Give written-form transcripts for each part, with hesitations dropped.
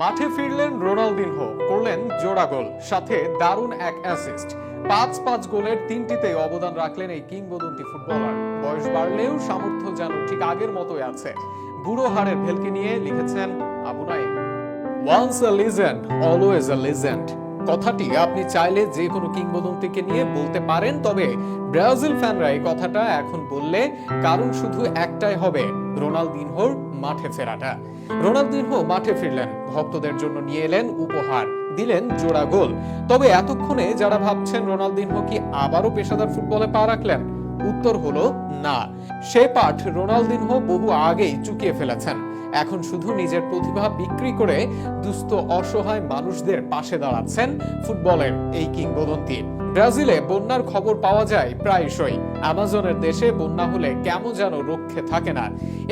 মাঠে ফিরলেন রোনালদিনহো, করলেন জোড়া গোল, সাথে দারুণ এক অ্যাসিস্ট। পাঁচ গোলের তিনটিতেই অবদান রাখলেন এই কিংবদন্তি ফুটবলার। বয়স বাড়লেও সামর্থ্য যেন ঠিক আগের মতোই আছে। বুড়ো হাড়ের ভেলকি নিয়ে লিখেছেন Abu Naeem, once a legend always a legend. কথাটি আপনি চাইলে যে কোনো কিংবদন্তিকে নিয়ে বলতে পারেন, তবে ব্রাজিল ফ্যানরা এই কথাটা এখন বললে কারণ শুধু একটাই হবে, রোনালদিনহোর মাঠে ফেরাটা। রোনালদিনহো মাঠে ফিরলেন, ভক্তদের জন্য নিয়ে এলেন উপহার, দিলেন জোড়া গোল। তবে এতক্ষণে যারা ভাবছেন রোনালদিনহো কি আবারও পেশাদার ফুটবলে পা রাখলেন, উত্তর হলো না। সে পাঠ রোনালদিনহো বহু আগেই চুকিয়ে ফেলেছেন। এখন শুধু নিজের প্রতিভা বিক্রি করে দুস্থ অসহায় মানুষদের পাশে দাঁড়াচ্ছেন ফুটবলের এই কিংবদন্তি। ব্রাজিলে বন্যার খবর পাওয়া যায় প্রায়শই। আমাজনের দেশে বন্যা হলে কেমন যেন রক্ষে থাকে না।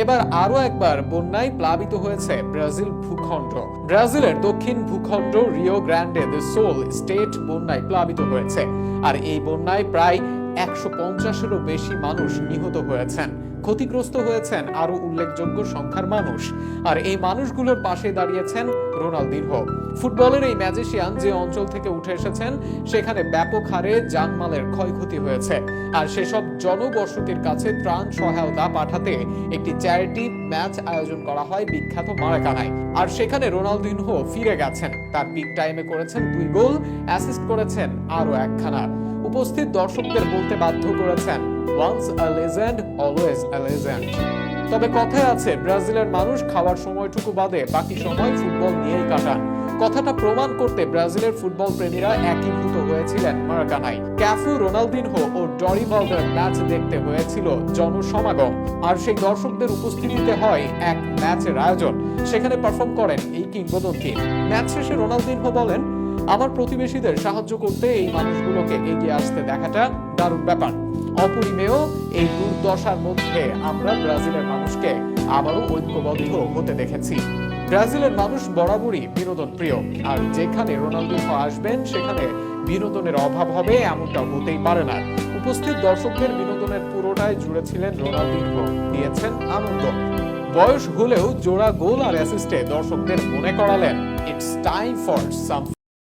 এবার আরো একবার বন্যায় প্লাবিত হয়েছে ব্রাজিল ভূখণ্ড। ব্রাজিলের দক্ষিণ ভূখণ্ড রিও গ্র্যান্ডে দো সোল স্টেট বন্যায় প্লাবিত হয়েছে। আর এই বন্যায় প্রায় 150-এরও বেশি মানুষ নিহত হয়েছেন। ক্ষতিগ্রস্ত হয়েছেন আরো উল্লেখযোগ্য সংখ্যার মানুষ। আর এই মানুষগুলোর পাশে দাঁড়িয়েছেন রোনালদিনহো। ফুটবলের এই ম্যাজিশিয়ান যে অঞ্চল থেকে উঠে এসেছেন, সেখানে ব্যাপক হারে জানমালের ক্ষয়ক্ষতি হয়েছে। আর সেসব জনবসতির কাছে ত্রাণ সহায়তা পাঠাতে একটি চ্যারিটি ম্যাচ আয়োজন করা হয় বিখ্যাত মারাকানায়। আর সেখানে রোনালদিনহো ফিরে গেছেন। তার বিগ টাইমে করেছেন 2 গোল, অ্যাসিস্ট করেছেন আরো একখানা। উপস্থিত দর্শকদের বলতে বাধ্য করেছেন, once a legend always a legend. তবে কথায় আছে, ব্রাজিলের মানুষ খাওয়ার সময়টুকু বাদে বাকি সময় ফুটবল নিয়েই কাটান। কথাটা প্রমাণ করতে ব্রাজিলের ফুটবল প্রেমীরা একীভূত হয়েছিলেন মারাকানায়। ক্যাফু, রোনালদিনহো ও ডরিভালডোর ম্যাচ দেখতে হয়েছিল জনসমাগম। আর সেই দর্শকদের উপস্থিতিতে হয় এক ম্যাচের আয়োজন। সেখানে পারফর্ম করেন এই কিংবদন্তি। ম্যাচ শেষে রোনালদিনহো বলেন, আমার প্রতিবেশীদের সাহায্য করতে এই মানুষগুলোকে এগিয়ে আসতে দেখাটা দারুণ ব্যাপার। অপরিমেয় এই দুর্দশার মধ্যে আমরা ব্রাজিলের মানুষকে আবারও ঐক্যবদ্ধ হতে দেখেছি। ব্রাজিলের মানুষ বরাবরই বিনোদন প্রিয়, আর যেখানে রোনালদিনহো আসবেন সেখানে বিনোদনের অভাব হবে এমনটা হতেই পারে না। উপস্থিত দর্শকদের বিনোদনের পুরোটাই জুড়ে ছিলেন রোনালদিনহো, দিয়েছেন আনন্দ। বয়স হলেও জোড়া গোল আর অ্যাসিস্টে দর্শকদের মনে করালেন, ইটস টাইম ফর সাম